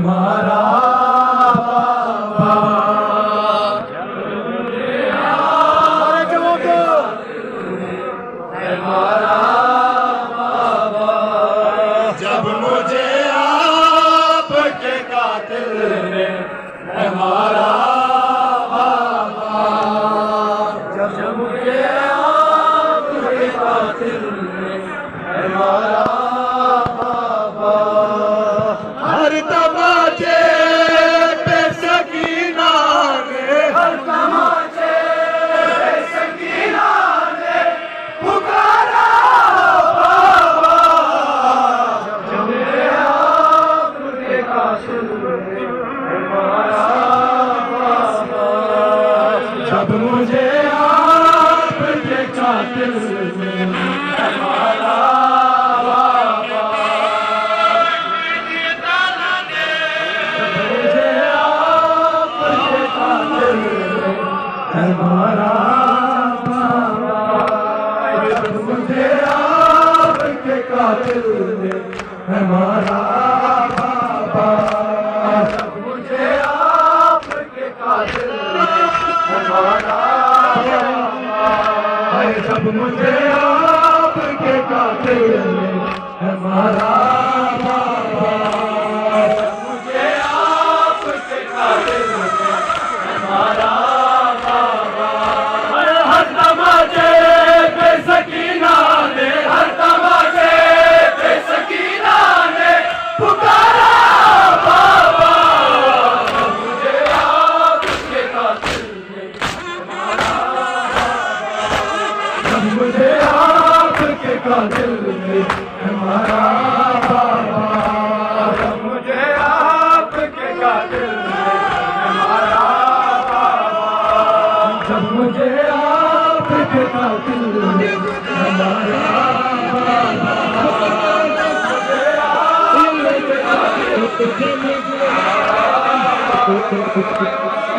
हमारा बाबा। हमारा बाबा जब मुझे आपके कातिल ने हमारा बाबा, जब मुझे आपके कातिल ने हमारा बाबा। हर तमाचे पे सकीना ने, हर तमाचे पे सकीना ने पुकारा बाबा, जब मुझे आपके कातिल ने हमारा बाबा, जब मुझे आपके कातिल ने हमारा बाबा। मुझे आपके कातिल ने हमारा बाबा, जब मुझे आपके कातिल ने हमारा बाबा, जब मुझे आपके कातिल ने हमारा बाबा, जब मुझे आपके कातिल ने हमारा बाबा, जब मुझे आपके कातिल ने हमारा बाबा। हर तमाचे पे सकीना ने, हर तमाचे पे सकीना ने पुकारा बाबा, जब मुझे आपके कातिल ने हमारा बाबा, जब मुझे आपके कातिल ने हमारा बाबा, जब मुझे आपके कातिल ने हमारा बाबा, जब मुझे आपके कातिल ने हमारा बाबा, जब मुझे आपके कातिल ने हमारा बाबा।